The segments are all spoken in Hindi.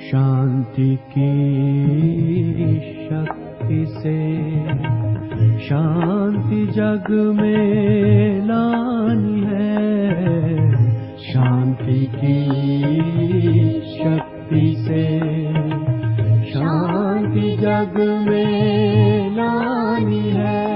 शांति की शक्ति से शांति जग में लानी है। शांति की शक्ति से शांति जग में लानी है।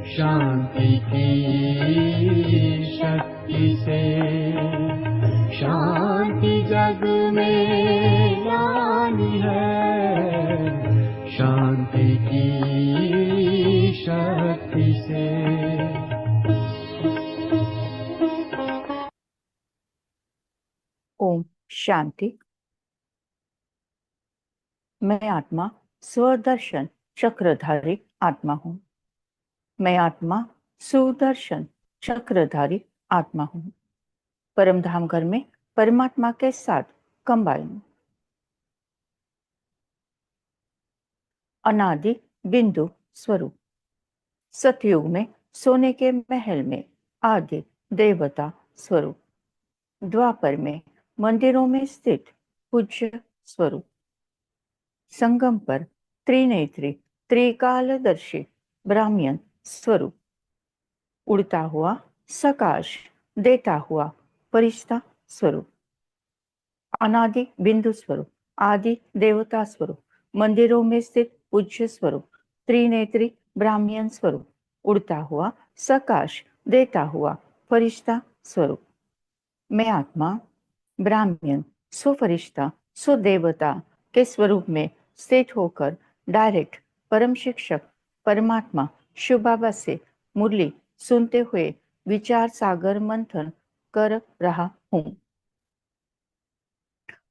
शांति की शक्ति से शांति जग में लानी है। शांति की शक्ति से। ओम शांति। मैं आत्मा स्वदर्शन चक्रधारी आत्मा हूँ। मैं आत्मा सुदर्शन चक्रधारी आत्मा हूँ। परमधाम घर में परमात्मा के साथ कंबाइन। अनादि बिंदु स्वरूप। सतयुग में सोने के महल में आदि देवता स्वरूप। द्वापर में मंदिरों में स्थित पूज्य स्वरूप। संगम पर त्रिनेत्री त्रिकालदर्शी ब्राह्मण स्वरूप। उड़ता हुआ सकाश देता हुआ फरिश्ता स्वरूप। अनादि बिंदु स्वरूप। आदि देवता स्वरूप। मंदिरों में स्थित पूज्य स्वरूप। त्रिनेत्री ब्राह्मण स्वरूप। उड़ता हुआ सकाश देता हुआ फरिश्ता स्वरूप। मैं आत्मा ब्राह्मण सुफरिश्ता सुदेवता के स्वरूप में स्थित होकर डायरेक्ट परम शिक्षक परमात्मा शिव बाबा से मुरली सुनते हुए विचार सागर मंथन कर रहा हूँ।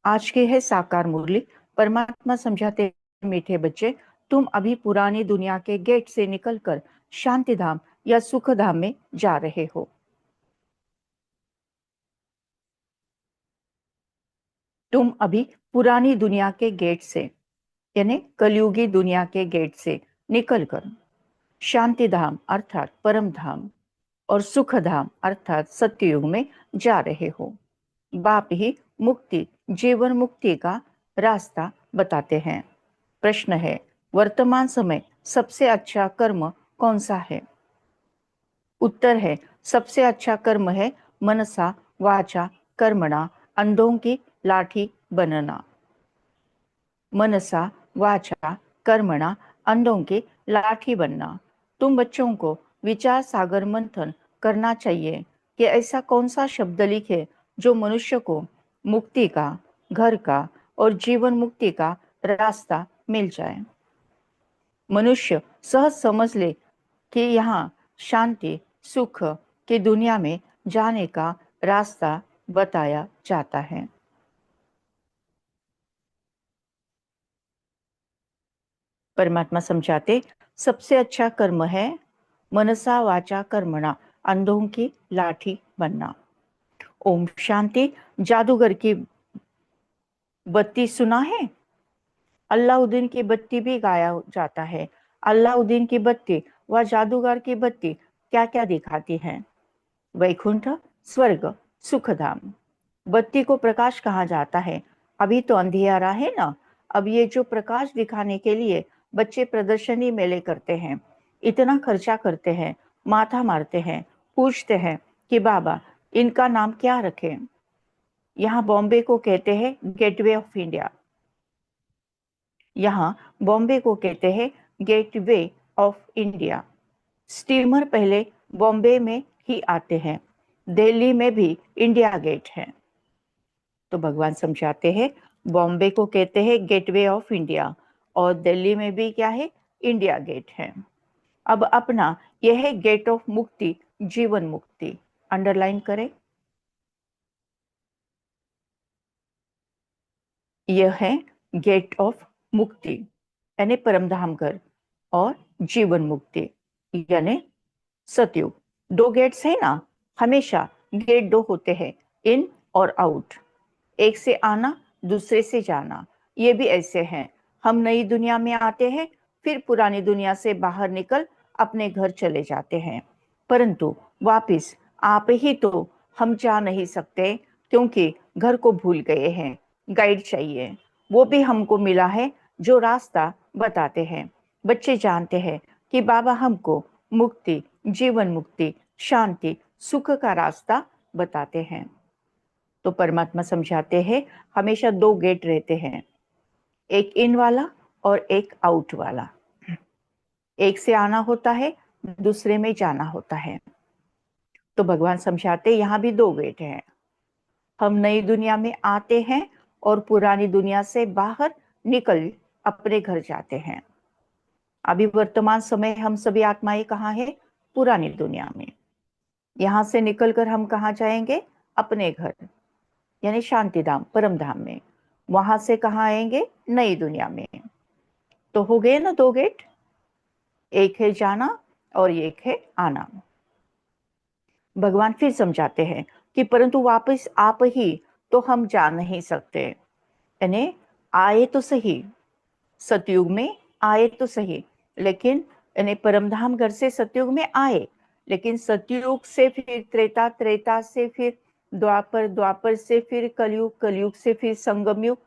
आज की है साकार मुरली। परमात्मा समझाते मीठे बच्चे, तुम अभी पुरानी दुनिया के गेट से निकलकर शांति धाम या सुख धाम में जा रहे हो। तुम अभी पुरानी दुनिया के गेट से यानी कलयुगी दुनिया के गेट से निकलकर शांति धाम अर्थात परम धाम और सुख धाम अर्थात सत्ययुग में जा रहे हो। बाप ही मुक्ति जीवन मुक्ति का रास्ता बताते हैं। प्रश्न है, वर्तमान समय सबसे अच्छा कर्म कौन सा है? उत्तर है, सबसे अच्छा कर्म है मनसा वाचा कर्मणा अंधों की लाठी बनना। मनसा वाचा कर्मणा अंधों की लाठी बनना। तुम बच्चों को विचार सागर मंथन करना चाहिए कि ऐसा कौन सा शब्द लिखे जो मनुष्य को मुक्ति का, घर का और जीवन मुक्ति का रास्ता मिल जाए। मनुष्य सहज समझ ले कि यहाँ शांति सुख की दुनिया में जाने का रास्ता बताया जाता है। परमात्मा समझाते, सबसे अच्छा कर्म है मनसा वाचा कर्मणा अंधों की लाठी बनना। ओम शांति। जादूगर की बत्ती सुना है? अल्लाउद्दीन की बत्ती भी गाया जाता है। अल्लाउद्दीन की बत्ती व जादूगर की बत्ती क्या क्या दिखाती है? वैकुंठ, स्वर्ग, सुखधाम। बत्ती को प्रकाश कहा जाता है। अभी तो अंधियारा है ना, अब ये जो प्रकाश दिखाने के लिए बच्चे प्रदर्शनी मेले करते हैं, इतना खर्चा करते हैं, माथा मारते हैं, पूछते हैं कि बाबा इनका नाम क्या रखें। यहाँ बॉम्बे को कहते हैं गेटवे ऑफ इंडिया। यहाँ बॉम्बे को कहते हैं गेटवे ऑफ इंडिया। स्टीमर पहले बॉम्बे में ही आते हैं। दिल्ली में भी इंडिया गेट है। तो भगवान समझाते हैं बॉम्बे को कहते हैं गेटवे ऑफ इंडिया और दिल्ली में भी क्या है? इंडिया गेट है। अब अपना यह है गेट ऑफ मुक्ति, जीवन मुक्ति। अंडरलाइन करें। यह है गेट ऑफ मुक्ति यानी परमधाम घर, और जीवन मुक्ति यानी सतयुग। दो गेट्स है ना, हमेशा गेट दो होते हैं, इन और आउट। एक से आना, दूसरे से जाना। ये भी ऐसे हैं, हम नई दुनिया में आते हैं, फिर पुरानी दुनिया से बाहर निकल अपने घर चले जाते हैं, परंतु वापिस आप ही तो हम जा नहीं सकते, क्योंकि घर को भूल गए हैं। गाइड चाहिए, वो भी हमको मिला है जो रास्ता बताते हैं। बच्चे जानते हैं कि बाबा हमको मुक्ति, जीवन मुक्ति, शांति, सुख का रास्ता बताते हैं। तो परमात्मा समझाते हैं हमेशा दो गेट रहते हैं, एक इन वाला और एक आउट वाला। एक से आना होता है, दूसरे में जाना होता है। तो भगवान समझाते यहाँ भी दो गेट हैं। हम नई दुनिया में आते हैं और पुरानी दुनिया से बाहर निकल अपने घर जाते हैं। अभी वर्तमान समय हम सभी आत्माएं कहाँ है? पुरानी दुनिया में। यहां से निकलकर हम कहाँ जाएंगे? अपने घर यानी शांति धाम, परम धाम में। वहां से कहाँ आएंगे? नई दुनिया में। तो हो गए ना दो गेट, एक है जाना और एक है आना। भगवान फिर समझाते हैं कि परंतु वापस आप ही तो हम जा नहीं सकते। यानी आए तो सही, सतयुग में आए तो सही, लेकिन यानी परमधाम घर से सतयुग में आए, लेकिन सतयुग से फिर त्रेता, त्रेता से फिर द्वापर, द्वापर से फिर कलयुग, कलयुग से फिर संगम युग,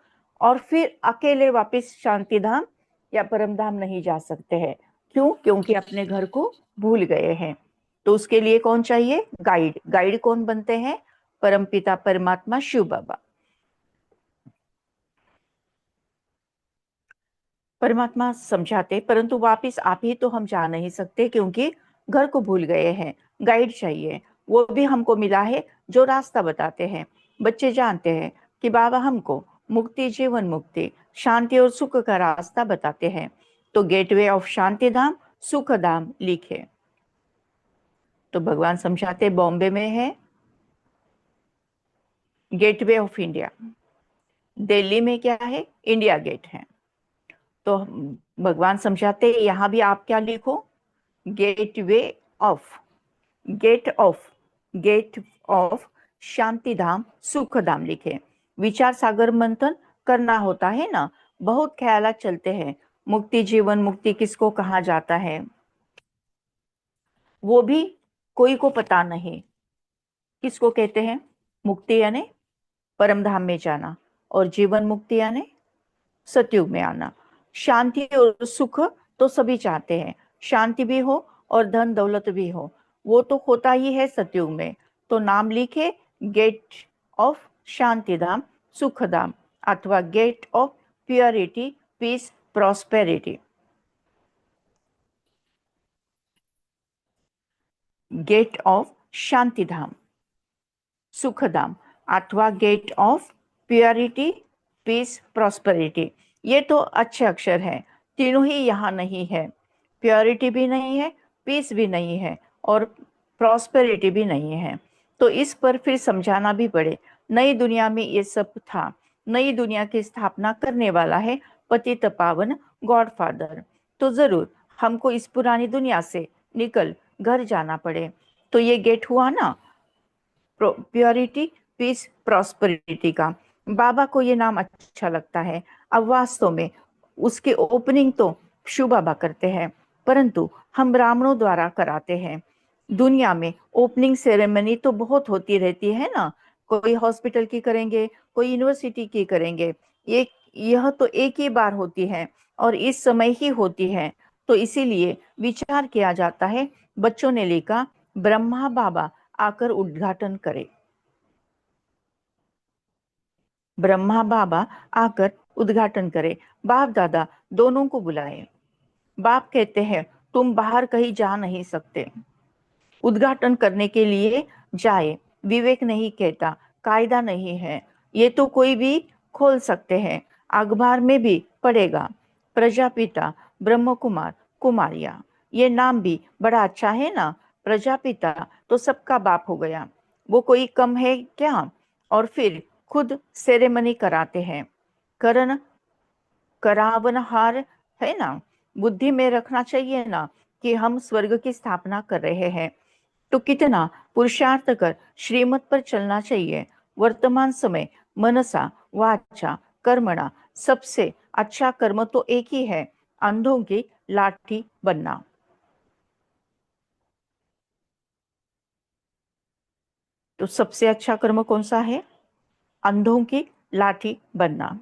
और फिर अकेले वापस शांति धाम या परमधाम नहीं जा सकते हैं। क्यों? क्योंकि अपने घर को भूल गए हैं। तो उसके लिए कौन चाहिए? गाइड। गाइड कौन बनते हैं? परमपिता परमात्मा शिव बाबा। परमात्मा समझाते परंतु वापिस आप ही तो हम जा नहीं सकते, क्योंकि घर को भूल गए हैं। गाइड चाहिए, वो भी हमको मिला है जो रास्ता बताते हैं। बच्चे जानते हैं कि बाबा हमको मुक्ति, जीवन मुक्ति, शांति और सुख का रास्ता बताते हैं। तो गेटवे ऑफ शांति धाम, सुख धाम लिखे। तो भगवान समझाते बॉम्बे में है गेटवे ऑफ इंडिया, दिल्ली में क्या है? इंडिया गेट है। तो भगवान समझाते यहां भी आप क्या लिखो? Gateway of, gate of, gate of Shanti Dham, Sukh Dham लिखे। विचार सागर मंथन करना होता है ना, बहुत ख्यालात चलते हैं। मुक्ति, जीवन मुक्ति किसको कहा जाता है वो भी कोई को पता नहीं। किसको कहते हैं? मुक्ति यानी परम धाम में जाना, और जीवन मुक्ति यानी सतयुग में आना। शांति और सुख तो सभी चाहते हैं, शांति भी हो और धन दौलत भी हो, वो तो होता ही है सतयुग में। तो नाम लिखे गेट ऑफ शांति धाम, सुख धाम, अथवा gate of purity, peace, prosperity. Gate of Shanti Dham, Sukh Dham, अथवा gate of purity, peace, prosperity. ये तो अच्छे अक्षर हैं, तीनों ही यहाँ नहीं है। प्योरिटी भी नहीं है, पीस भी नहीं है, और प्रॉस्पेरिटी भी नहीं है। तो इस पर फिर समझाना भी पड़े। नई दुनिया में ये सब था। नई दुनिया की स्थापना करने वाला है पतित पावन गॉडफादर। तो जरूर हमको इस पुरानी दुनिया से निकल घर जाना पड़े। तो ये गेट हुआ ना प्योरिटी, पीस, प्रॉस्पेरिटी का। बाबा को ये नाम अच्छा लगता है। अब वास्तव में उसकी ओपनिंग तो शिव बाबा करते हैं, परंतु हम ब्राह्मणों द्वारा कराते हैं। दुनिया में ओपनिंग सेरेमनी तो बहुत होती रहती है ना, कोई हॉस्पिटल की करेंगे, कोई यूनिवर्सिटी की करेंगे, ये यह तो एक ही बार होती है और इस समय ही होती है। तो इसीलिए विचार किया जाता है, बच्चों ने लिखा ब्रह्मा बाबा आकर उद्घाटन करे। ब्रह्मा बाबा आकर उद्घाटन करे। बाप दादा दोनों को बुलाए। बाप कहते हैं तुम बाहर कहीं जा नहीं सकते, उद्घाटन करने के लिए जाए। विवेक नहीं कहता, कायदा नहीं है, ये तो कोई भी खोल सकते हैं, अखबार में भी पड़ेगा। प्रजापिता, ब्रह्म कुमार, कुमारिया, ये नाम भी बड़ा अच्छा है ना। प्रजापिता तो सबका बाप हो गया, वो कोई कम है क्या। और फिर खुद सेरेमनी कराते हैं। करण करावनहार है ना, बुद्धि में रखना चाहिए ना कि हम स्वर्ग की स्थापना कर रहे हैं, तो कितना पुरुषार्थ कर श्रीमत पर चलना चाहिए। वर्तमान समय मनसा वाचा कर्मणा सबसे अच्छा कर्म तो एक ही है, अंधों की लाठी बनना। तो सबसे अच्छा कर्म कौन सा है? अंधों की लाठी बनना।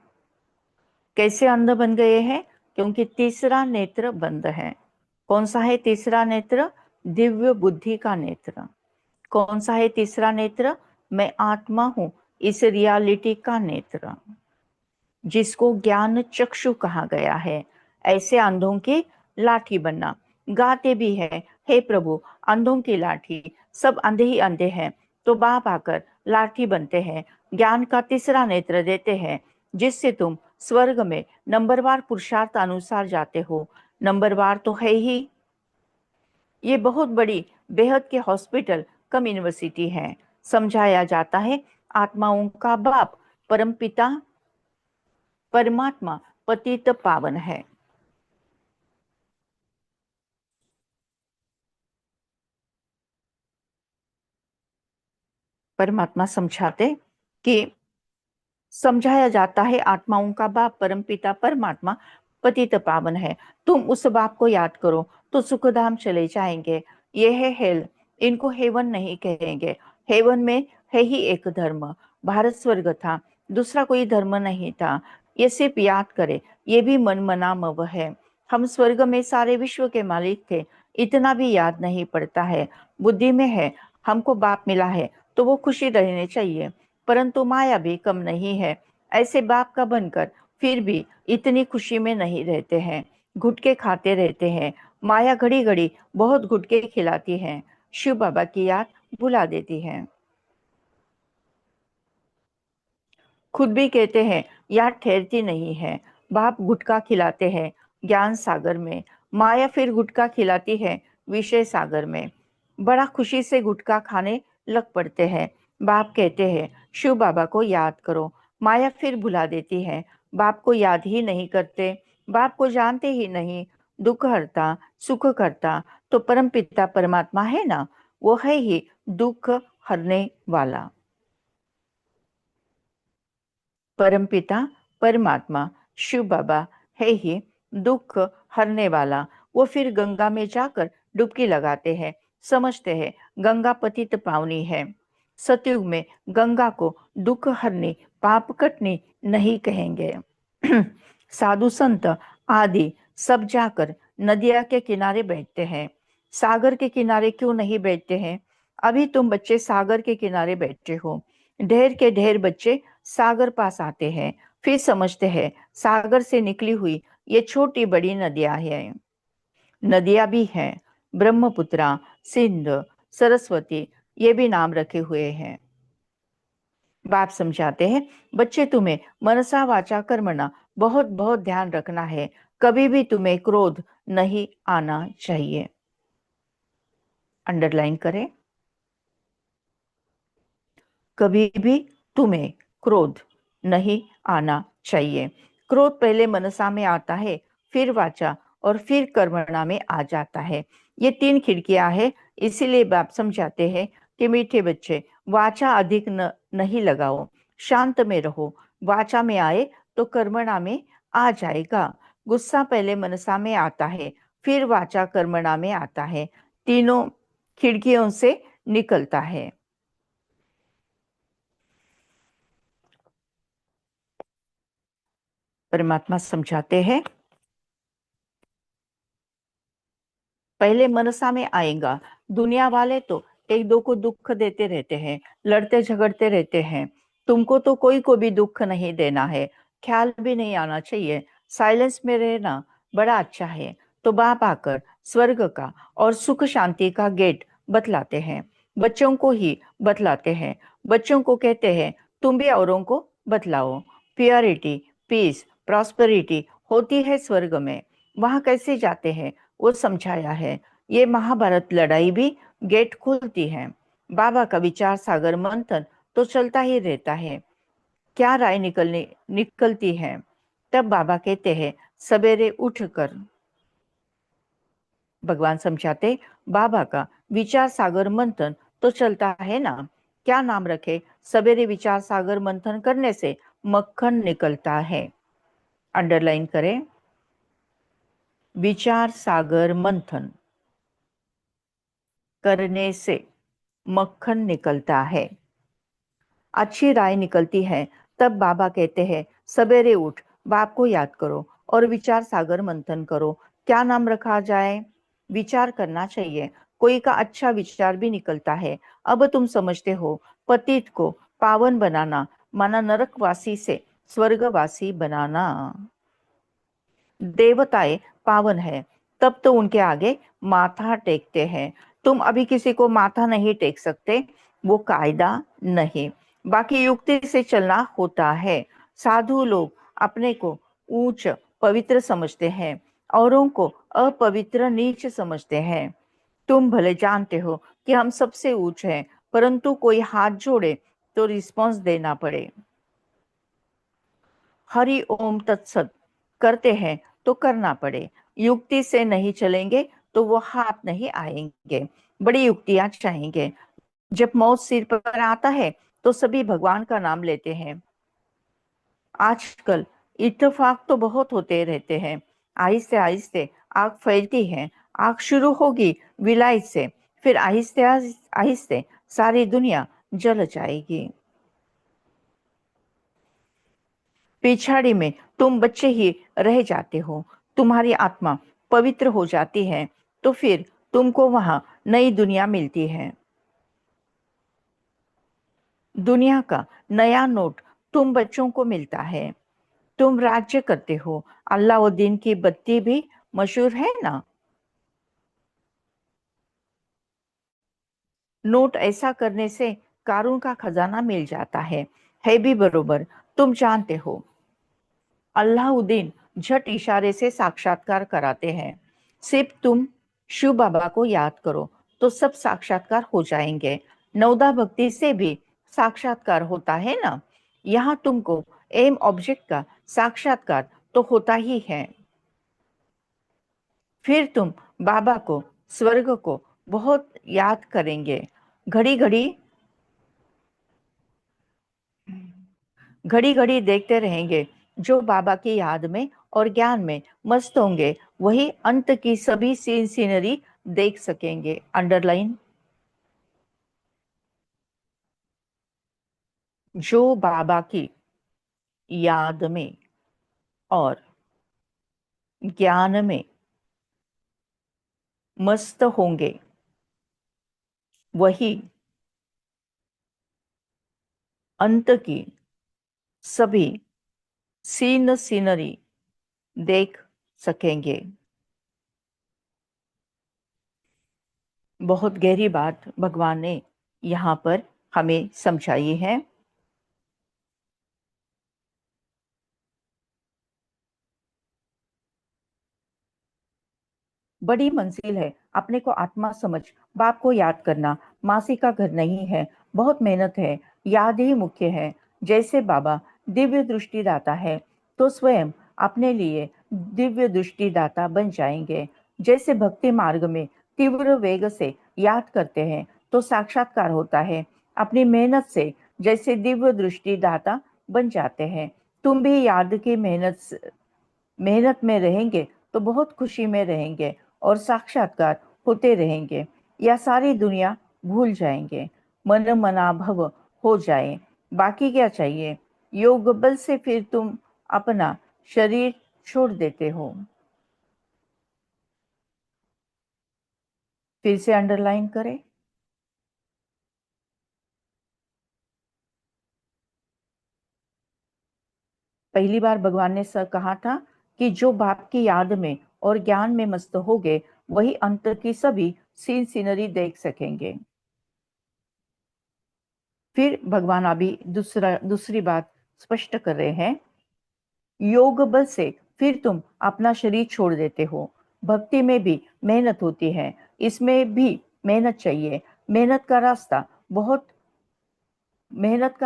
कैसे अंध बन गए हैं? क्योंकि तीसरा नेत्र बंद है। कौन सा है तीसरा नेत्र? दिव्य बुद्धि का नेत्र। कौन सा है तीसरा नेत्र? मैं आत्मा हूं, इस रियलिटी का नेत्र, जिसको ज्ञान चक्षु कहा गया है। ऐसे अंधों की लाठी बनना। गाते भी है, हे प्रभु अंधों की लाठी, सब अंधे ही अंधे हैं, तो बाप आकर लाठी बनते हैं, ज्ञान का तीसरा नेत्र देते हैं, जिससे तुम स्वर्ग में नंबरवार पुरुषार्थ अनुसार जाते हो। नंबरवार तो है ही। ये बहुत बड़ी बेहद के हॉस्पिटल कम यूनिवर्सिटी है। समझाया जाता है आत्माओं का बाप परमपिता परमात्मा पतित पावन है। परमात्मा समझाते कि समझाया जाता है आत्माओं का बाप परमपिता परमात्मा पतित पावन है। तुम उस बाप को याद करो तो सुखधाम चले जाएंगे। ये है हेल, इनको हेवन नहीं कहेंगे। हेवन में है ही एक धर्म, भारत स्वर्ग था, दूसरा कोई धर्म नहीं था। ये सिर्फ याद करे, ये भी मन मना मव है। हम स्वर्ग में सारे विश्व के मालिक थे, इतना भी याद नहीं पड़ता है। बुद्धि में है हमको बाप मिला है तो वो खुशी रहने चाहिए, परंतु माया भी कम नहीं है। ऐसे बाप का बनकर फिर भी इतनी खुशी में नहीं रहते हैं, गुटके खाते रहते हैं। माया घड़ी घड़ी बहुत गुटके खिलाती है, शिव बाबा की याद भुला देती है। खुद भी कहते हैं याद ठहरती नहीं है। बाप गुटखा खिलाते हैं ज्ञान सागर में, माया फिर गुटखा खिलाती है विषय सागर में। बड़ा खुशी से गुटखा खाने लग पड़ते हैं। बाप कहते हैं शिव बाबा को याद करो, माया फिर भुला देती है। बाप को याद ही नहीं करते, बाप को जानते ही नहीं। दुख हरता सुख करता तो परम पिता परमात्मा है ना, वो है ही दुख हरने वाला। परमपिता परमात्मा शिव बाबा है ही दुख हरने वाला। वो फिर गंगा में जाकर डुबकी लगाते हैं, समझते हैं गंगा पतित पावनी है। सतयुग में गंगा को दुख हरनी पाप कटनी नहीं कहेंगे। साधु संत आदि सब जाकर नदिया के किनारे बैठते हैं, सागर के किनारे क्यों नहीं बैठते हैं? अभी तुम बच्चे सागर के किनारे बैठे हो, ढेर के ढेर बच्चे सागर पास आते हैं, फिर समझते हैं सागर से निकली हुई ये छोटी बड़ी नदियां हैं। नदियां भी हैं, ब्रह्मपुत्रा, सिंध, सरस्वती, ये भी नाम रखे हुए हैं। बाप समझाते हैं बच्चे तुम्हें मनसा वाचा कर्मणा बहुत बहुत ध्यान रखना है, कभी भी तुम्हें क्रोध नहीं आना चाहिए। अंडरलाइन करें, कभी भी तुम्हें क्रोध नहीं आना चाहिए। क्रोध पहले मनसा में आता है, फिर वाचा और फिर कर्मणा में आ जाता है। ये तीन खिड़कियां हैं, इसीलिए बाप समझाते हैं कि मीठे बच्चे वाचा अधिक नहीं लगाओ, शांत में रहो। वाचा में आए तो कर्मणा में आ जाएगा। गुस्सा पहले मनसा में आता है, फिर वाचा कर्मणा में आता है, तीनों खिड़कियों से निकलता है। परमात्मा समझाते हैं, पहले मनसा में आएगा। दुनिया वाले तो एक दो को दुख देते रहते हैं, लड़ते झगड़ते रहते हैं। तुमको तो कोई को भी दुख नहीं देना है, ख्याल भी नहीं आना चाहिए, साइलेंस में रहना बड़ा अच्छा है। तो बाप आकर स्वर्ग का और सुख शांति का गेट बतलाते हैं, बच्चों को ही बतलाते हैं। बच्चों को कहते हैं तुम भी औरों को बतलाओ। प्योरिटी, पीस, प्रॉस्पेरिटी होती है स्वर्ग में। वहां कैसे जाते हैं वो समझाया है। ये महाभारत लड़ाई भी गेट खोलती है। बाबा का विचार सागर मंथन तो चलता ही रहता है। क्या राय निकलती है, तब बाबा कहते हैं सवेरे उठकर। भगवान समझाते, बाबा का विचार सागर मंथन तो चलता है ना, क्या नाम रखे। सवेरे विचार सागर मंथन करने से मक्खन निकलता है। अंडरलाइन करें, विचार सागर मंथन करने से मक्खन निकलता है, अच्छी राय निकलती है। तब बाबा कहते हैं सवेरे उठ, बाप को याद करो और विचार सागर मंथन करो। क्या नाम रखा जाए, विचार करना चाहिए। कोई का अच्छा विचार भी निकलता है। अब तुम समझते हो, पतित को पावन बनाना माना नरकवासी से स्वर्गवासी बनाना। देवताएं पावन है, तब तो उनके आगे माथा टेकते हैं। तुम अभी किसी को माथा नहीं टेक सकते, वो कायदा नहीं। बाकी युक्ति से चलना होता है। साधु लोग अपने को ऊंच पवित्र समझते हैं, औरों को अपवित्र नीच समझते हैं। तुम भले जानते हो कि हम सबसे ऊंच हैं, परंतु कोई हाथ जोड़े तो रिस्पॉन्स देना पड़े। हरि ओम तत्सत करते हैं तो करना पड़े। युक्ति से नहीं चलेंगे तो वो हाथ नहीं आएंगे, बड़ी युक्तियां चाहेंगे। जब मौत सिर पर आता है तो सभी भगवान का नाम लेते हैं। आजकल इत्तेफाक तो बहुत होते रहते हैं। आहिस्ते आहिस्ते आग फैलती है। आग शुरू होगी विलायत से, फिर आहिस्ते आहिस्ते सारी दुनिया जल जाएगी। पिछाड़ी में तुम बच्चे ही रह जाते हो। तुम्हारी आत्मा पवित्र हो जाती है तो फिर तुमको वहां नई दुनिया मिलती है। दुनिया का नया नोट तुम बच्चों को मिलता है। तुम राज्य करते हो। अल्लाउद्दीन की बत्ती भी मशहूर है ना। नोट ऐसा करने से कारून का खजाना मिल जाता है भी बरोबर। तुम जानते हो अल्लाउद्दीन झट इशारे से साक्षात्कार कराते हैं। सिर्फ तुम शिव बाबा को याद करो तो सब साक्षात्कार हो जाएंगे। नवदा भक्ति से भी साक्षात्कार होता है ना। यहाँ तुमको एम ऑब्जेक्ट का साक्षात्कार तो होता ही है। फिर तुम बाबा को, स्वर्ग को बहुत याद करेंगे। घड़ी घड़ी घड़ी घड़ी देखते रहेंगे। जो बाबा की याद में और ज्ञान में मस्त होंगे वही अंत की सभी सीन सीनरी देख सकेंगे। अंडरलाइन, जो बाबा की याद में और ज्ञान में मस्त होंगे वही अंत की सभी सीन सीनरी देख सकेंगे। बहुत गहरी बात भगवान ने यहाँ पर हमें समझाई है। बड़ी मंजिल है अपने को आत्मा समझ, बाप को याद करना मासी का घर नहीं है, बहुत मेहनत है, याद ही मुख्य है। जैसे बाबा दिव्य दृष्टि दाता है तो स्वयं अपने लिए दिव्य दृष्टि दाता बन जाएंगे। जैसे भक्ति मार्ग में तीव्र वेग से याद करते हैं तो साक्षात्कार होता है। अपनी मेहनत से जैसे दिव्य दृष्टि दाता बन जाते हैं। तुम भी याद की मेहनत मेहनत में रहेंगे तो बहुत खुशी में रहेंगे और साक्षात्कार होते रहेंगे, या सारी दुनिया भूल जाएंगे, मन मना भव हो जाए। बाकी क्या चाहिए? योग बल से फिर तुम अपना शरीर छोड़ देते हो। फिर से अंडरलाइन करें। पहली बार भगवान ने कहा था कि जो बाप की याद में और ज्ञान में मस्त हो गए वही अंत की सभी सीन सीनरी देख सकेंगे। फिर भगवान अभी दूसरी बात स्पष्ट कर रहे हैं। योग बल से फिर तुम अपना शरीर छोड़ देते हो। भक्ति में भी मेहनत होती है, इसमें भी मेहनत चाहिए। मेहनत का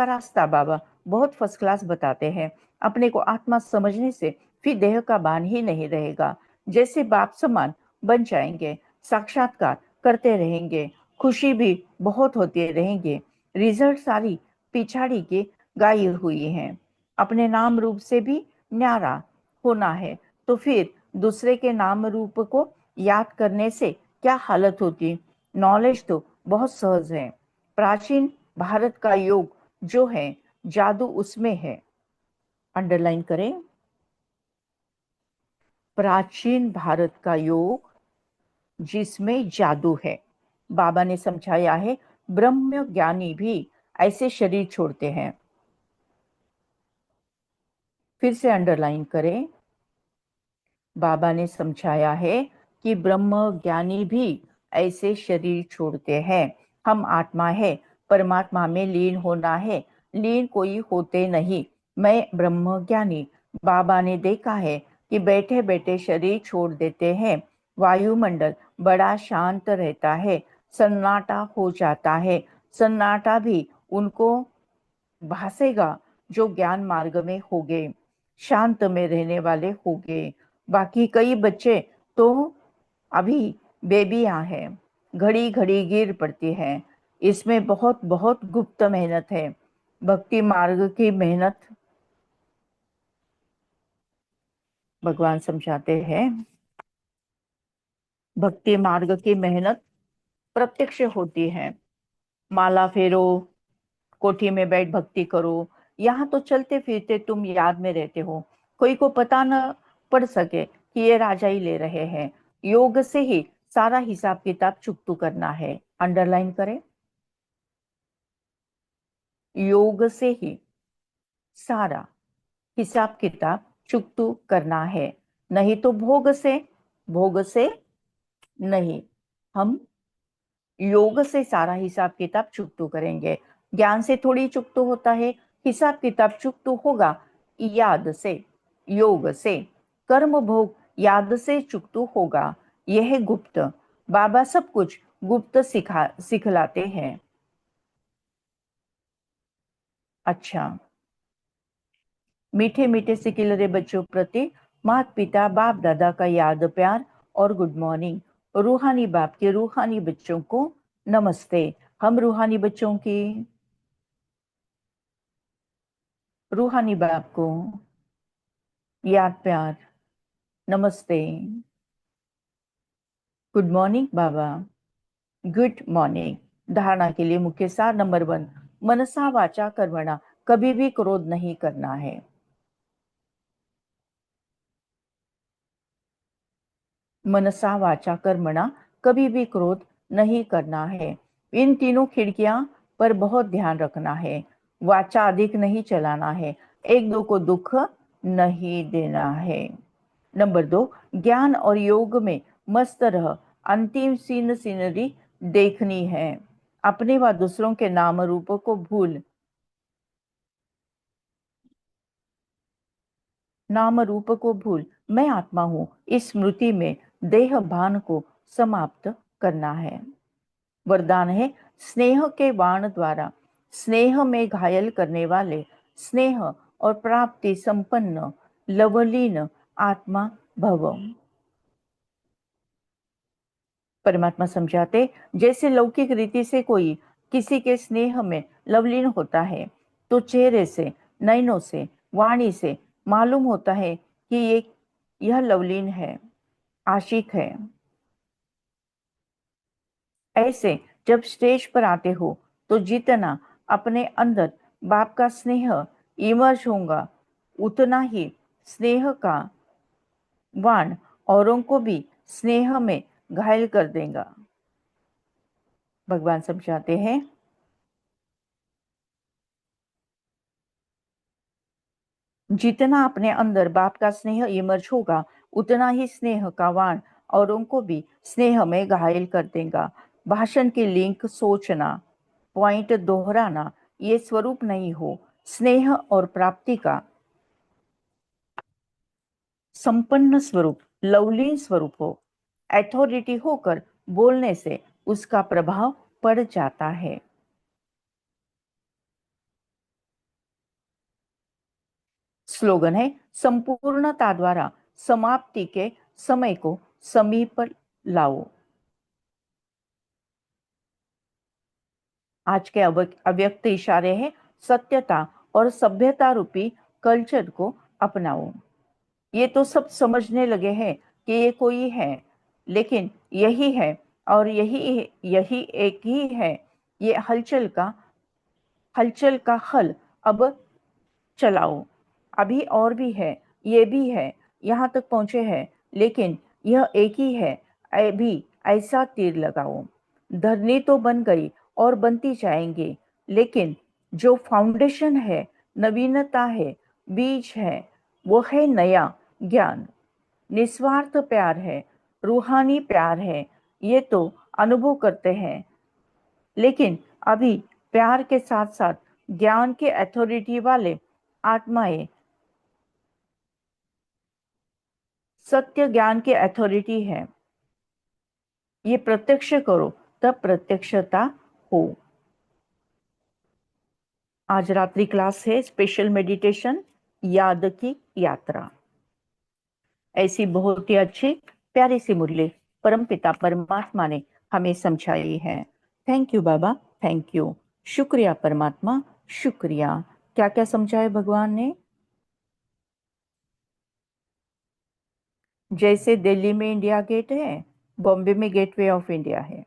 रास्ता बाबा बहुत फर्स्ट क्लास बताते हैं। अपने को आत्मा समझने से फिर देह का भान ही नहीं रहेगा। जैसे बाप समान बन जाएंगे, साक्षात्कार करते रहेंगे, खुशी भी बहुत होती रहेंगे। रिजल्ट सारी पिछाड़ी की गाई हुई हैं। अपने नाम रूप से भी न्यारा होना है तो फिर दूसरे के नाम रूप को याद करने से क्या हालत होती। नॉलेज तो बहुत सहज है। प्राचीन भारत का योग जो है, जादू उसमें है। अंडरलाइन करें। प्राचीन भारत का योग जिसमें जादू है। बाबा ने समझाया है ब्रह्म ज्ञानी भी ऐसे शरीर छोड़ते हैं। फिर से अंडरलाइन करें। बाबा ने समझाया है कि ब्रह्म ज्ञानी भी ऐसे शरीर छोड़ते हैं। हम आत्मा है, परमात्मा में लीन होना है, लीन कोई होते नहीं। मैं ब्रह्म ज्ञानी। बाबा ने देखा है कि बैठे बैठे शरीर छोड़ देते हैं। वायुमंडल बड़ा शांत रहता है, सन्नाटा हो जाता है। सन्नाटा भी उनको भासेगा जो ज्ञान मार्ग में होंगे, शांत में रहने वाले होंगे। बाकी कई बच्चे तो अभी बेबियां हैं, घड़ी घड़ी गिर पड़ती हैं। इसमें बहुत बहुत गुप्त मेहनत है। भक्ति मार्ग की मेहनत भगवान समझाते हैं। भक्ति मार्ग की मेहनत प्रत्यक्ष होती है। माला फेरो, कोठी में बैठ भक्ति करो, यहाँ तो चलते फिरते तुम याद में रहते हो। कोई को पता न पड़ सके कि ये राजा ही ले रहे हैं। योग से ही सारा हिसाब किताब चुकतू करना है। अंडरलाइन करें। योग से ही सारा हिसाब किताब चुकतू करना है, नहीं तो भोग से नहीं। हम योग से सारा हिसाब किताब चुकतू करेंगे। ज्ञान से थोड़ी चुकतू होता है। हिसाब किताब चुकतू होगा याद से, योग से। कर्म भोग याद से चुकतू होगा। यह गुप्त। बाबा सब कुछ गुप्त सिखलाते हैं। अच्छा, मीठे मीठे से खिलरे बच्चों प्रति माता पिता बाप दादा का याद प्यार और गुड मॉर्निंग। रूहानी बाप के रूहानी बच्चों को नमस्ते। हम रूहानी बच्चों की रूहानी बाप को याद प्यार नमस्ते। गुड मॉर्निंग बाबा। Good morning. धारणा के लिए मुख्य सार नंबर 1, मनसा वाचा कर्मणा, कभी भी क्रोध नहीं करना है। मनसा वाचा कर्मणा, कभी भी क्रोध नहीं करना है। इन तीनों खिड़कियां पर बहुत ध्यान रखना है। वाचा अधिक नहीं चलाना है। एक दो को दुख नहीं देना है। नंबर 2, ज्ञान और योग में मस्त रह, अंतिम सीनरी देखनी है। अपने व दूसरों के नाम रूपों को भूल, नाम रूप को भूल मैं आत्मा हूं इस स्मृति में देह भान को समाप्त करना है। वरदान है स्नेह के बाण द्वारा स्नेह में घायल करने वाले स्नेह और प्राप्ति संपन्न लवलीन आत्मा भव। परमात्मा समझाते, जैसे लौकिक रीति से कोई किसी के स्नेह में लवलीन होता है तो चेहरे से, नयनों से, वाणी से मालूम होता है कि ये यह लवलीन है, आशिक है। ऐसे जब स्टेज पर आते हो तो जितना अपने अंदर बाप का स्नेह इमर्ज होगा, उतना ही स्नेह का वाण औरों को भी स्नेह में घायल कर देगा। भगवान समझाते हैं, जितना अपने अंदर बाप का स्नेह इमर्ज होगा, उतना ही स्नेह का वाण औरों को भी स्नेह में घायल कर देगा। भाषण की लिंक सोचना, पॉइंट दोहराना, ये स्वरूप नहीं हो। स्नेह और प्राप्ति का संपन्न स्वरूप, लवलीन स्वरूप हो। अथॉरिटी होकर बोलने से उसका प्रभाव पड़ जाता है। स्लोगन है, संपूर्णता द्वारा समाप्ति के समय को समीप लाओ। आज के अव्यक्त इशारे हैं, सत्यता और सभ्यता रूपी कल्चर को अपनाओ। ये तो सब समझने लगे हैं कि ये कोई है, लेकिन यही है और यही यही एक ही है। ये हलचल का हल अब चलाओ। अभी और भी है, ये भी है, यहाँ तक पहुंचे हैं, लेकिन यह एक ही है। अभी ऐसा तीर लगाओ। धरनी तो बन गई और बनती जाएंगे, लेकिन जो फाउंडेशन है, नवीनता है, बीज है, वो है नया ज्ञान, निस्वार्थ प्यार है, रूहानी प्यार है। ये तो अनुभव करते हैं, लेकिन अभी प्यार के साथ साथ ज्ञान के अथॉरिटी वाले आत्माएं, सत्य ज्ञान की अथॉरिटी है। ये प्रत्यक्ष करो, तब प्रत्यक्षता हो। आज रात्रि क्लास है स्पेशल मेडिटेशन, याद की यात्रा। ऐसी बहुत ही अच्छी प्यारी सी मुरली परम पिता परमात्मा ने हमें समझाई है। थैंक यू बाबा, थैंक यू। शुक्रिया परमात्मा, शुक्रिया। क्या क्या समझाए भगवान ने? जैसे दिल्ली में इंडिया गेट है, बॉम्बे में गेटवे ऑफ इंडिया है,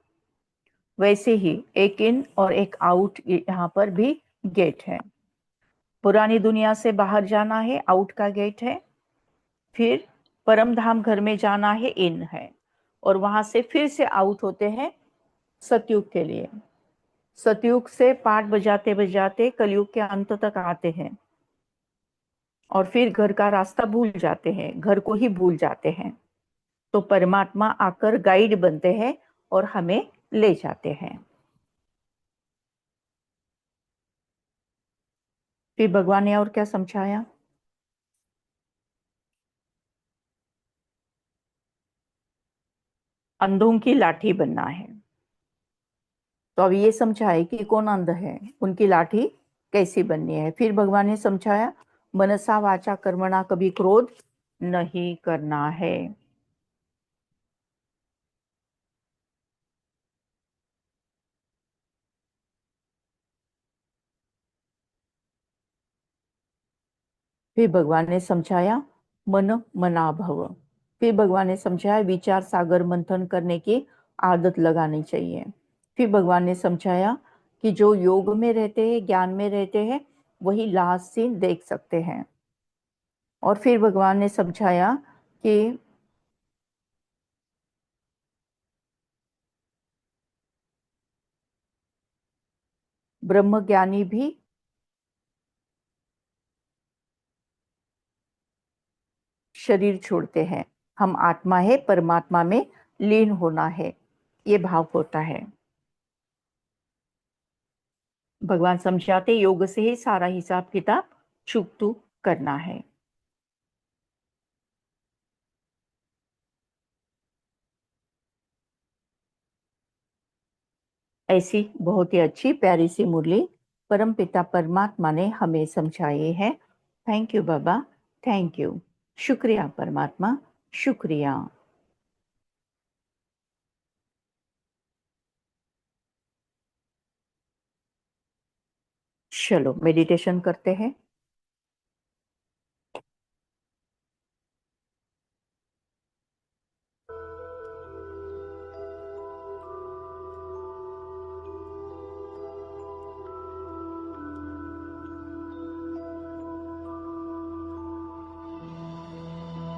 वैसे ही एक इन और एक आउट यहाँ पर भी गेट है। पुरानी दुनिया से बाहर जाना है, आउट का गेट है। फिर परम धाम घर में जाना है, इन है। और वहां से फिर से आउट होते हैं सतयुग के लिए। सतयुग से पाठ बजाते बजाते कलयुग के अंत तक आते हैं, और फिर घर का रास्ता भूल जाते हैं, घर को ही भूल जाते हैं। तो परमात्मा आकर गाइड बनते हैं और हमें ले जाते हैं। फिर भगवान ने और क्या समझाया? अंधों की लाठी बनना है। तो अब ये समझाए कि कौन अंध है, उनकी लाठी कैसी बननी है। फिर भगवान ने समझाया, मनसा वाचा कर्मणा कभी क्रोध नहीं करना है। फिर भगवान ने समझाया, मन मना भव। फिर भगवान ने समझाया, विचार सागर मंथन करने की आदत लगानी चाहिए। फिर भगवान ने समझाया कि जो योग में रहते हैं, ज्ञान में रहते हैं, वही लास्ट सीन देख सकते हैं। और फिर भगवान ने समझाया कि ब्रह्मज्ञानी भी शरीर छोड़ते हैं। हम आत्मा है, परमात्मा में लीन होना है, ये भाव होता है। भगवान समझाते, योग से ही सारा हिसाब किताब चुकतू करना है। ऐसी बहुत ही अच्छी प्यारी सी मुरली परम पिता परमात्मा ने हमें समझाई है। थैंक यू बाबा, थैंक यू। शुक्रिया परमात्मा, शुक्रिया। चलो मेडिटेशन करते हैं।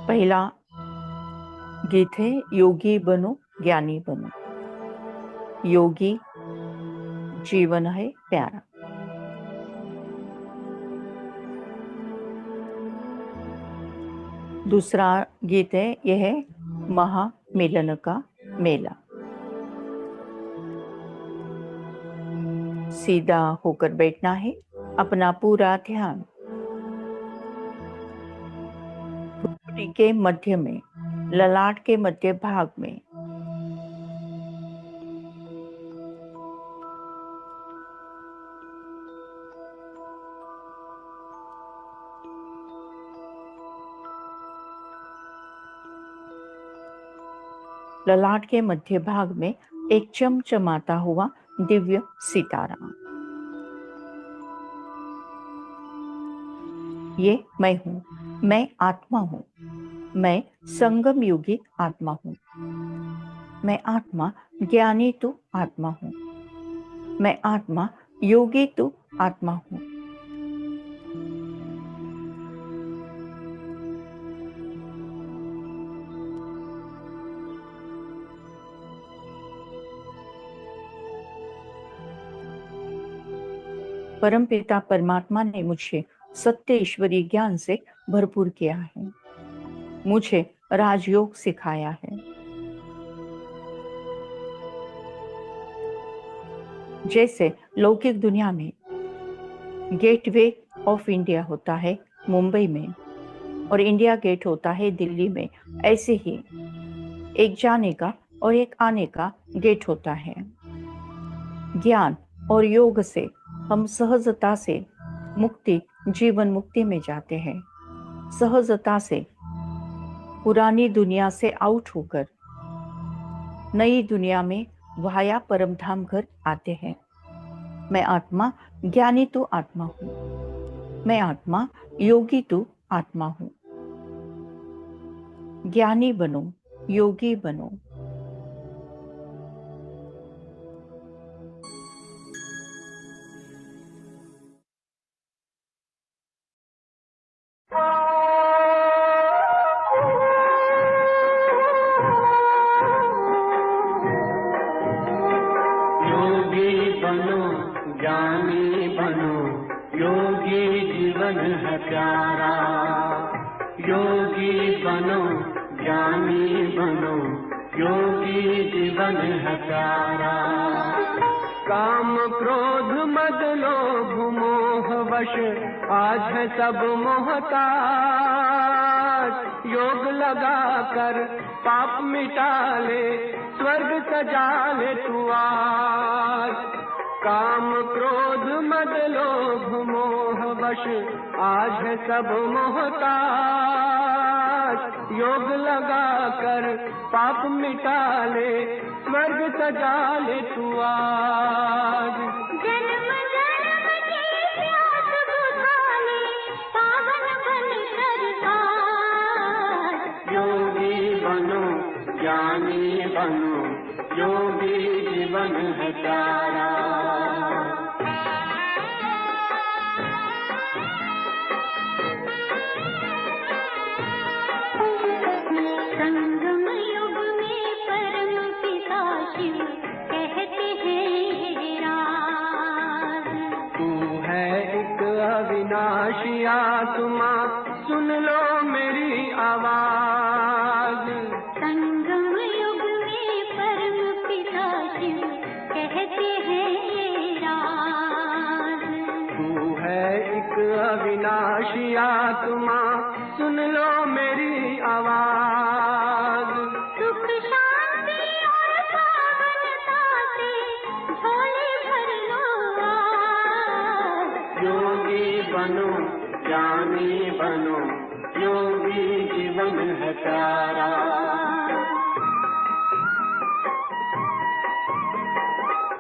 पहला गीत है योगी बनो ज्ञानी बनो। योगी जीवन है प्यारा। दूसरा गीत है यह है महामिलन का मेला। सीधा होकर बैठना है, अपना पूरा ध्यान ठोड़ी के मध्य में, ललाट के मध्य भाग में। ललाट के मध्य भाग में एक चमचमाता हुआ दिव्य सितारा। ये मैं हूं, मैं आत्मा हूं, मैं संगम युगी आत्मा हूं। मैं आत्मा ज्ञानी तू आत्मा हूं, मैं आत्मा योगी तू आत्मा हूं। परमपिता परमात्मा ने मुझे सत्य ईश्वरी ज्ञान से भरपूर किया है, मुझे राजयोग सिखाया है। जैसे लौकिक दुनिया में गेटवे ऑफ इंडिया होता है मुंबई में और इंडिया गेट होता है दिल्ली में, ऐसे ही एक जाने का और एक आने का गेट होता है। ज्ञान और योग से हम सहजता से मुक्ति, जीवन मुक्ति में जाते हैं। सहजता से पुरानी दुनिया से आउट होकर नई दुनिया में वाया परमधाम घर आते हैं। मैं आत्मा ज्ञानी तू आत्मा हूं, मैं आत्मा योगी तू आत्मा हूं। ज्ञानी बनो, योगी बनो। ज्ञानी बनो, योगी जीवन है प्यारा। योगी बनो, ज्ञानी बनो, योगी जीवन है प्यारा। काम क्रोध मद लोभ मोह वश आज है सब मोहताज। योग लगा कर पाप मिटा ले, स्वर्ग सजा ले तू आज। काम क्रोध मद लोभ मोह वश आज है सब मोहताज। योग लगा कर पाप मिटा ले, स्वर्ग सजा ले तू आज। जन्म जन्म की प्यास बुझा ले, पावन बन कर आज। योगी बनो, ज्ञानी बनो, योगी जीवन है प्यारा। संगम युग में परम पिता शिव कहते हैं राज। तू है एक अविनाशी आत्मा, सुन लो मेरी आवाज। संगम युग में परम पिता शिव कहते हैं राज। तू है एक अविनाशी आत्मा, सुन लो मेरी आवाज। सुख शांति और पावनता से झोले भर लो आज। योगी बनो, ज्ञानी बनो, योगी जीवन है प्यारा।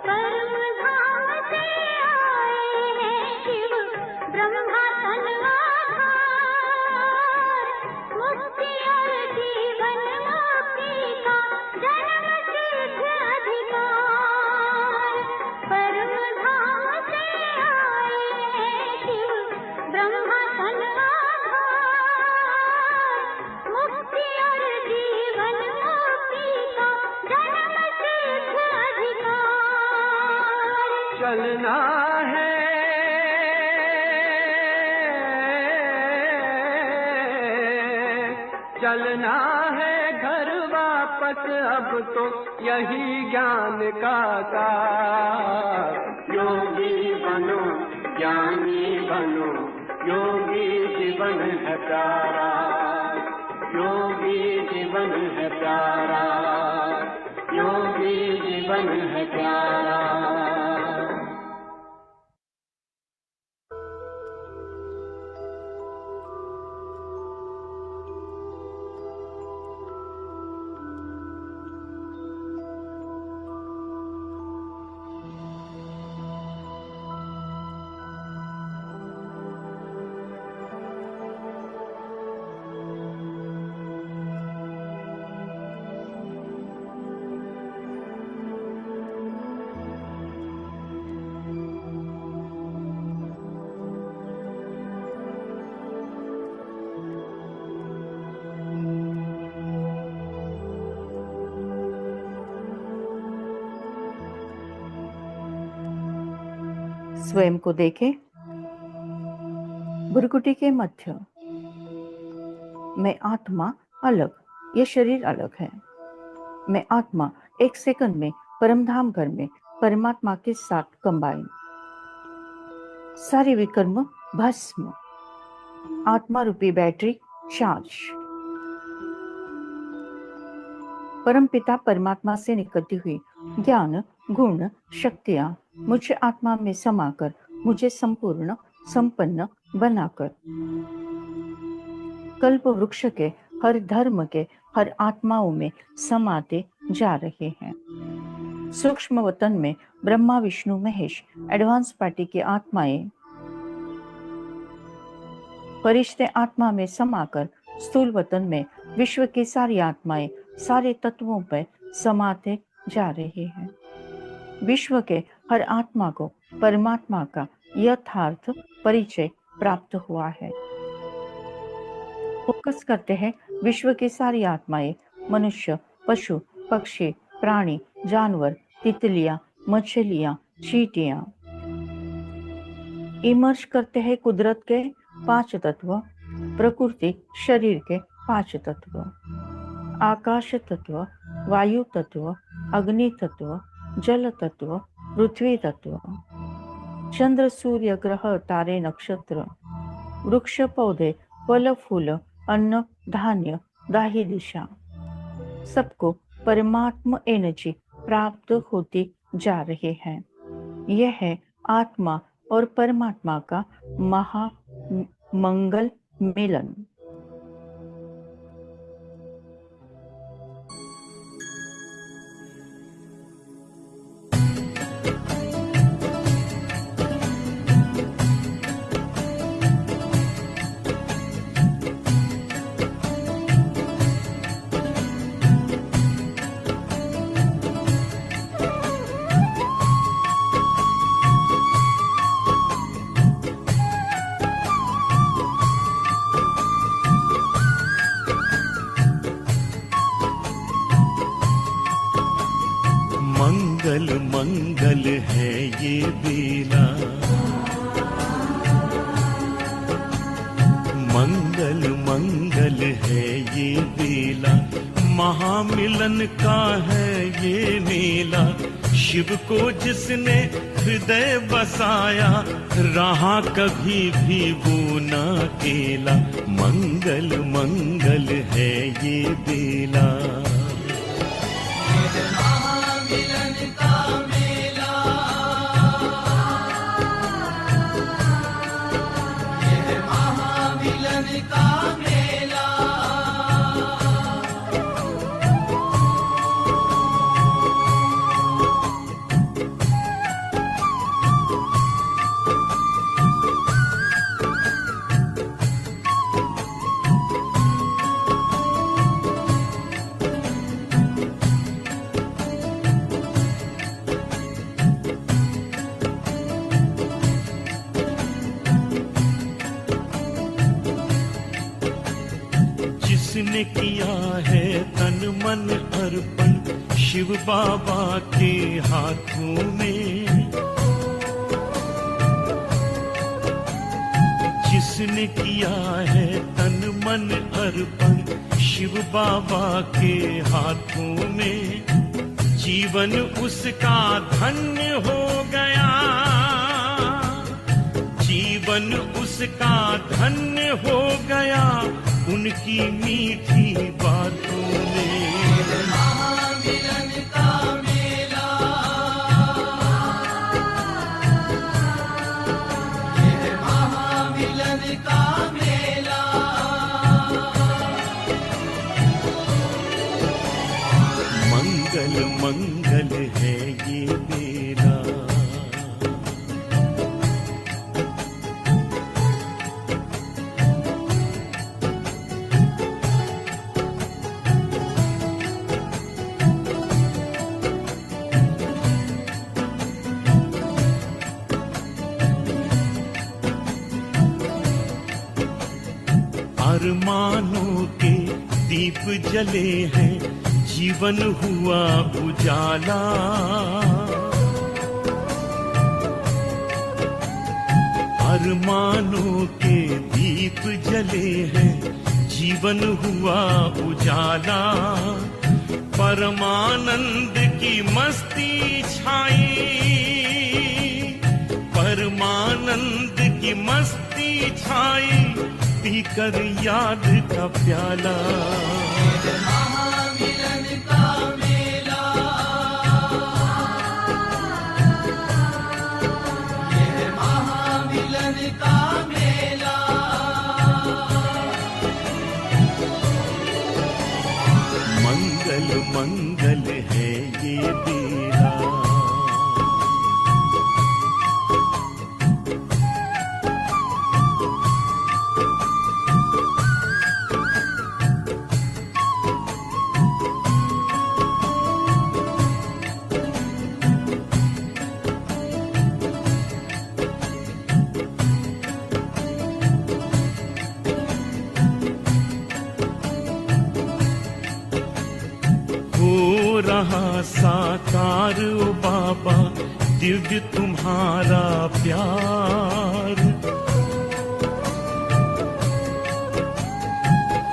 परम धाम से आए हैं शिव ब्रह्मा तन आधार। मुक्ति और जीवन मुक्ति का जन्म सिद्ध अधिकार। परम धाम से आए हैं शिव ब्रह्मा तन आधार। मुक्ति चलना है घर वापस अब तो यही ज्ञान का सार। योगी बनो ज्ञानी बनो, योगी जीवन है प्यारा, योगी जीवन है प्यारा, योगी जीवन है प्यारा। स्वयं को देखें। भ्रुकुटी के मध्य। मैं आत्मा अलग, ये शरीर अलग है। मैं आत्मा एक सेकंड में परमधाम घर में परमात्मा के साथ कंबाइन। सारे विकर्म भस्म। आत्मा रूपी बैटरी चार्ज। परम पिता परमात्मा से निकलती हुई ज्ञान गुण शक्तियां मुझे आत्मा में समाकर मुझे संपूर्ण संपन्न बनाकर कल्प वृक्ष के हर धर्म के हर आत्माओं में समाते जा रहे हैं। सूक्ष्म वतन में ब्रह्मा विष्णु महेश एडवांस पार्टी की आत्माएं फरिश्ते आत्मा में समाकर स्थूल वतन में विश्व की सारी आत्माएं सारे तत्वों पर समाते जा रहे हैं। विश्व के हर आत्मा को परमात्मा का यथार्थ परिचय प्राप्त हुआ है। फोकस करते हैं विश्व की सारी आत्माएं मनुष्य पशु पक्षी प्राणी जानवर तितलियां मछलियां चींटियां। इमर्ज करते हैं कुदरत के 5 तत्व, प्रकृति शरीर के 5 तत्व, आकाश तत्व, वायु तत्व, अग्नि तत्व, जल तत्व, पृथ्वी तत्व, चंद्र सूर्य ग्रह तारे नक्षत्र, वृक्ष पौधे फल फूल अन्न धान्य दाही दिशा, सबको परमात्मा एनर्जी प्राप्त होती जा रही है। यह है आत्मा और परमात्मा का महा मंगल मिलन। मंगल मंगल है ये बेला, मंगल मंगल है ये बेला, महामिलन का है ये मेला। शिव को जिसने हृदय बसाया, रहा कभी भी वो न अकेला। मंगल मंगल है ये बेला। जिसने किया है तन मन अर्पण शिव बाबा के हाथों में, जिसने किया है तन मन अर्पण शिव बाबा के हाथों में, जीवन उसका धन्य हो गया, जीवन उसका धन्य हो गया उनकी मीठी बातों में। महामिलन का मेला, ये महामिलन का मेला, मंगल मंगल है ये मेला। अरमानों के दीप जले हैं, जीवन हुआ उजाला, अरमानों के दीप जले हैं, जीवन हुआ उजाला, परमानंद की मस्ती छाई, परमानंद की मस्ती छाई, पीकर याद का प्याला। महामिलन का मेला, ये महामिलन का मेला, मंगल मंगल है ये बेला। हो रहा साकार ओ बाबा दिव्य तुम्हारा प्यार,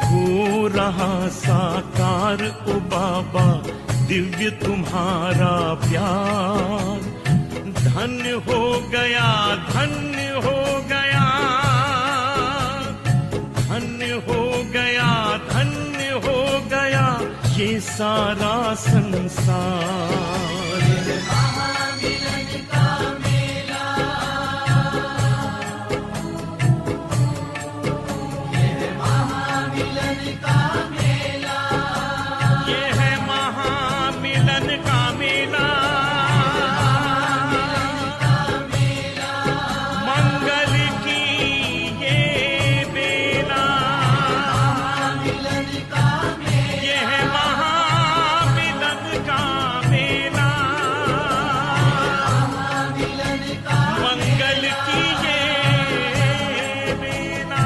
हो रहा साकार ओ बाबा दिव्य तुम्हारा प्यार, धन्य हो गया, धन्य हो गया, धन्य हो गया, धन्य हो गया ये सारा संसार। महामिलन का मेला, ये महामिलन का मेला, ये है महामिलन का मेला, मंगल की ये बेला, महामिलन का मेला, ये है महामिलन का मेला, महामिलन का मंगल की ये बेला।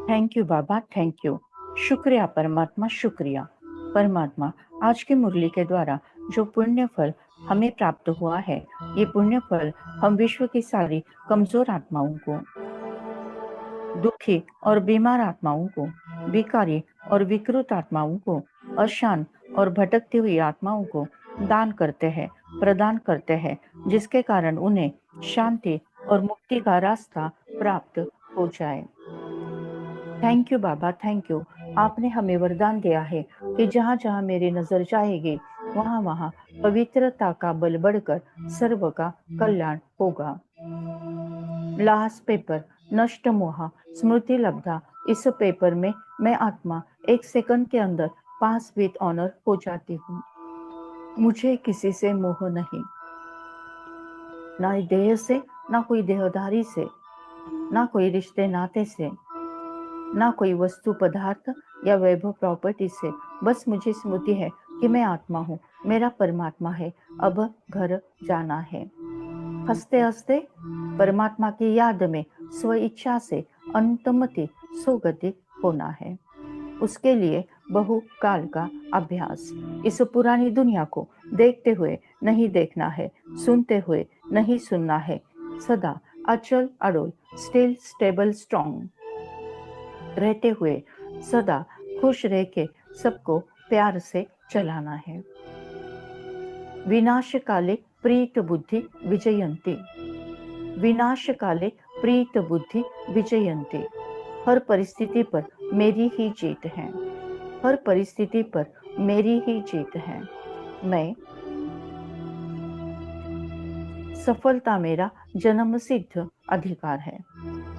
थैंक यू बाबा, थैंक यू। शुक्रिया परमात्मा, शुक्रिया परमात्मा। आज की मुरली के द्वारा जो पुण्य फल हमें प्राप्त हुआ है, ये पुण्य फल हम विश्व की सारी कमजोर आत्माओं को, दुखी और बीमार आत्माओं को, विकारी और विकृत आत्माओं को, अशांत और भटकती हुई आत्माओं को दान करते हैं, प्रदान करते हैं, जिसके कारण उन्हें शांति और मुक्ति का रास्ता प्राप्त हो जाए। थैंक यू बाबा, थैंक यू। आपने हमें वरदान दिया है कि जहाँ जहाँ मेरी नजर जाएगी वहाँ वहाँ पवित्रता का बल बढ़कर सर्व का कल्याण होगा। लास्ट पेपर, नष्ट मोह स्मृति लब्धा। इस पेपर में मैं आत्मा 1 सेकंड के अंदर 5 विद ऑनर हो जाती हूँ। मुझे किसी से मोह नहीं, ना देह से, ना कोई देहधारी से, ना कोई रिश्ते नाते से, ना कोई वस्तु पदार्थ या वैभव प्रॉपर्टी से। बस मुझे स्मृति है कि मैं आत्मा हूँ, मेरा परमात्मा है, अब घर जाना है। हंसते हंसते परमात्मा की याद में स्व इच्छा से अंतमति सुगति होना है। उसके लिए बहु काल का अभ्यास। इस पुरानी दुनिया को देखते हुए नहीं देखना है, सुनते हुए नहीं सुनना है, सदा अचल अड़ोल, स्टिल स्टेबल स्ट्रॉन्ग रहते हुए सदा खुश रह के सबको प्यार से चलाना है। विनाश काले प्रीत बुद्धि विजयंती, विनाश काले प्रीत बुद्धि विजयंती। हर परिस्थिति पर मेरी ही जीत है, हर परिस्थिति पर मेरी ही जीत है। मैं सफलता मेरा जन्मसिद्ध अधिकार है,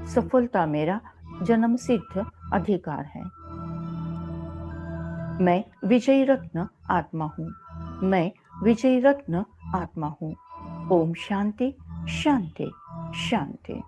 सफलता मेरा जन्मसिद्ध अधिकार है। मैं विजयी रत्न आत्मा हूँ, मैं विजयी रत्न आत्मा हूँ। ओम शांति शांति शांति।